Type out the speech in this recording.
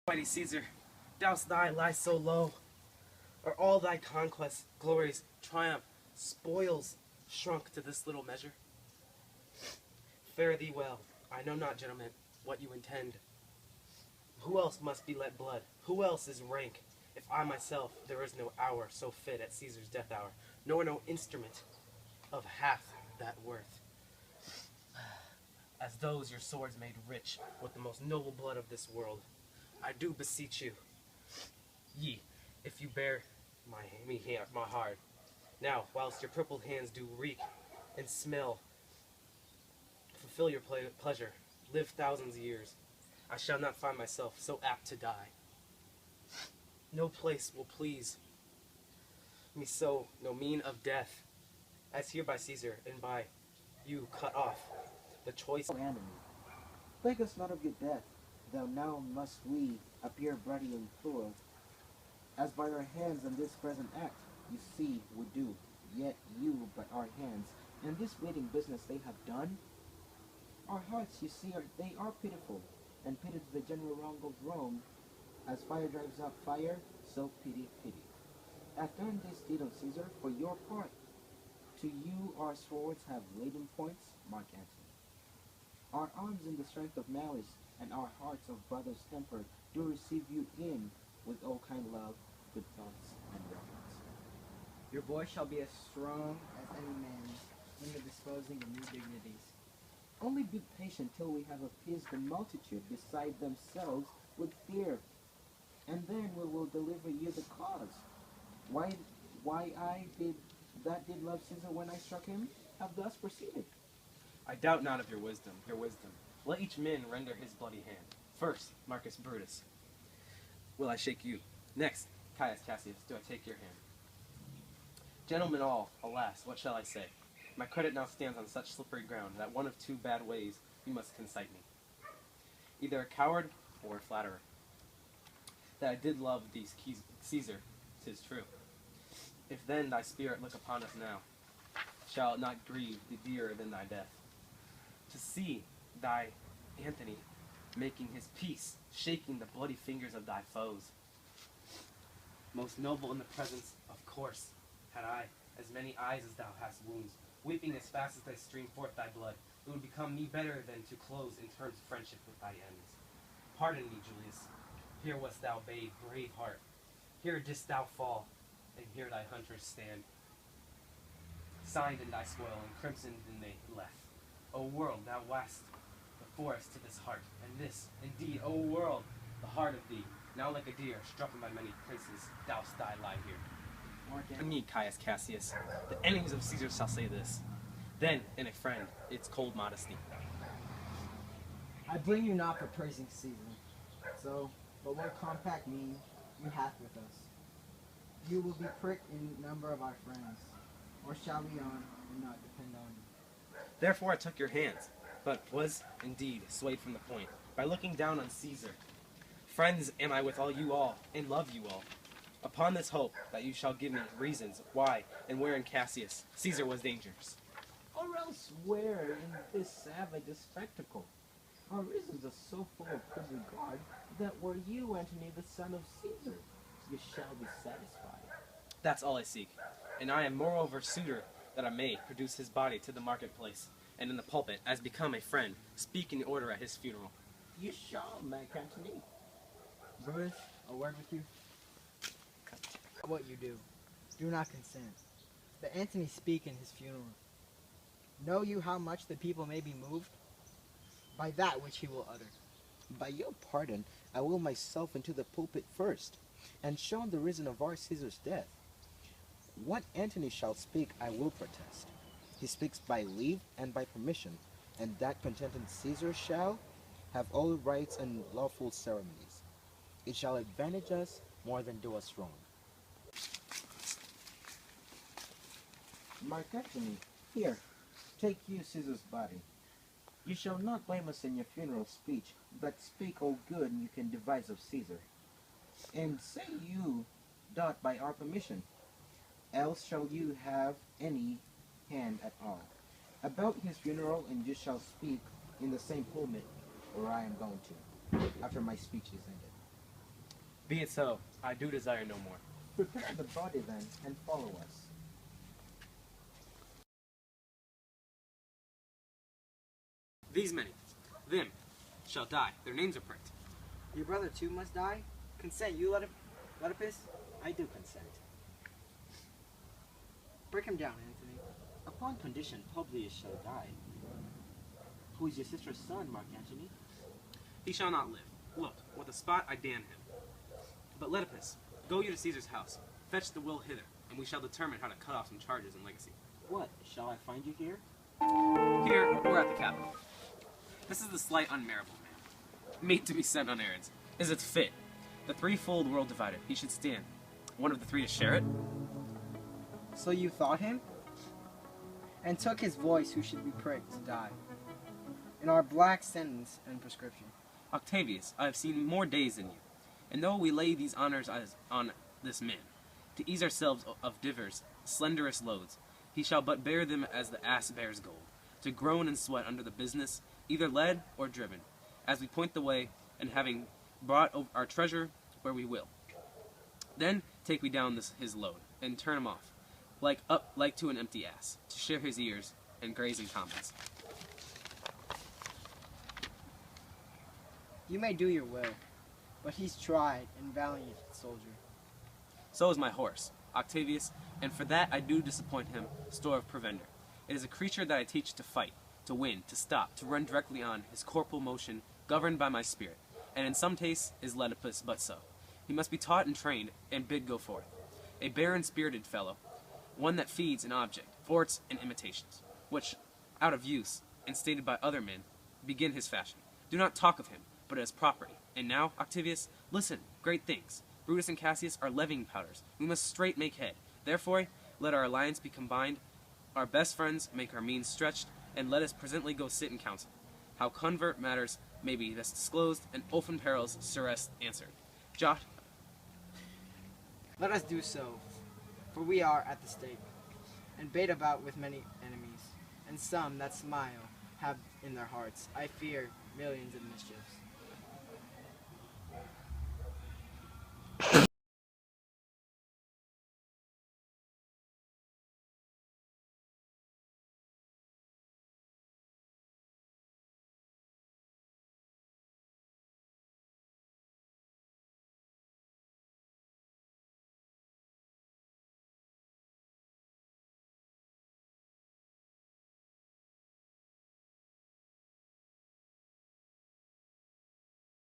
Mighty Caesar, dost thy lie so low? Are all thy conquests, glories, triumph, spoils shrunk to this little measure? Fare thee well. I know not, gentlemen, what you intend. Who else must be let blood? Who else is rank? If I myself, there is no hour so fit at Caesar's death hour, nor no instrument of half that worth, as those your swords made rich with the most noble blood of this world. I do beseech you, ye, if you bear my heart. Now, whilst your purple hands do reek and smell, fulfill your pleasure, live thousands of years. I shall not find myself so apt to die. No place will please me so, no mean of death, as here by Caesar and by you cut off the choice enemy. Plague us not of your death, though now must we appear bloody and poor, as by our hands in this present act, you see, we do, yet you but our hands, and this bleeding business they have done. Our hearts, you see, they are pitiful, and pity to the general wrong of Rome, as fire drives out fire, so pity. Hath done this deed of Caesar for your part. To you our swords have laden points, Mark Antony. Our arms in the strength of malice, and our hearts of brother's temper, do receive you in with all kind love, good thoughts, and reverence. Your voice shall be as strong as any man's in the disposing of new dignities. Only be patient till we have appeased the multitude beside themselves with fear, and then we will deliver you the cause. Why I did love Caesar when I struck him, have thus proceeded. I doubt not of your wisdom. Let each man render his bloody hand. First, Marcus Brutus, will I shake you. Next, Caius Cassius, do I take your hand. Gentlemen all, alas, what shall I say? My credit now stands on such slippery ground that one of two bad ways you must concite me. Either a coward or a flatterer. That I did love these Caesar, 'tis true. If then thy spirit look upon us now, shall it not grieve thee dearer than thy death? To see thy Antony making his peace, shaking the bloody fingers of thy foes. Most noble in the presence, of course, had I as many eyes as thou hast wounds, weeping as fast as they stream forth thy blood, it would become me better than to close in terms of friendship with thy enemies. Pardon me, Julius. Here wast thou bathed, brave heart. Here didst thou fall, and here thy hunters stand. Signed in thy spoil, and crimsoned in they left. O world, thou wast the forest to this heart, and this, indeed, O world, the heart of thee, now like a deer, struck by many princes, dost thou lie here. And me, Caius Cassius, the enemies of Caesar shall say this. Then, in a friend, it's cold modesty. I blame you not for praising Caesar. So, but what compact mean you hath with us? You will be pricked in number of our friends, or shall we on and not depend on you? Therefore I took your hands, but was, indeed, swayed from the point, by looking down on Caesar. Friends am I with you all, and love you all. Upon this hope that you shall give me reasons why and where in Cassius Caesar was dangerous. Or else where in this savage a spectacle? Our reasons are so full of good regard that were you, Antony, the son of Caesar, you shall be satisfied. That's all I seek, and I am moreover suitor that I may produce his body to the marketplace, and in the pulpit, as become a friend, speak in order at his funeral. You shall, Mark Antony. Brutus, a word with you. What you do, do not consent. Let Antony speak in his funeral. Know you how much the people may be moved? By that which he will utter. By your pardon, I will myself into the pulpit first, and show the reason of our Caesar's death. What Antony shall speak, I will protest. He speaks by leave and by permission, and that contented Caesar shall have all rights and lawful ceremonies. It shall advantage us more than do us wrong. Mark Antony, here, take you Caesar's body. You shall not blame us in your funeral speech, but speak all good you can devise of Caesar. And say you doth by our permission, else shall you have any hand at all. About his funeral, and you shall speak in the same pulpit where I am going to, after my speech is ended. Be it so, I do desire no more. Prepare the body then, and follow us. These many, them, shall die. Their names are pricked. Your brother too must die? Consent, you Letipus? I do consent. Break him down, Anthony. Upon condition, Publius shall die. Who is your sister's son, Mark Antony? He shall not live. Look, with a spot I damn him. But Letipus, go you to Caesar's house. Fetch the will hither, and we shall determine how to cut off some charges in legacy. What, shall I find you here? Here, or at the capital. This is the slight unmarriable man, made to be sent on errands. Is it fit? The threefold world divided, he should stand. One of the three to share it? So you thought him? And took his voice who should be pricked to die. In our black sentence and prescription. Octavius, I have seen more days than you, and though we lay these honors on this man, to ease ourselves of divers, slenderest loads, he shall but bear them as the ass bears gold, to groan and sweat under the business, either led or driven, as we point the way, and having brought our treasure where we will. Then take we down his load, and turn him off, like to an empty ass, to share his ears and graze in commons. You may do your will, but he's tried and valiant soldier. So is my horse, Octavius, and for that I do disappoint him, store of provender. It is a creature that I teach to fight, to win, to stop, to run directly on, his corporal motion, governed by my spirit, and in some tastes is Letipus but so. He must be taught and trained, and bid go forth. A barren-spirited fellow, one that feeds an object, forts and imitations, which, out of use, and stated by other men, begin his fashion. Do not talk of him, but as property. And now, Octavius, listen, great things. Brutus and Cassius are levying powders. We must straight make head. Therefore, let our alliance be combined, our best friends make our means stretched, and let us presently go sit in council. How convert matters may be thus disclosed, and open perils surest answered. Jot. Let us do so, for we are at the stake, and bait about with many enemies, and some that smile have in their hearts, I fear, millions of mischiefs.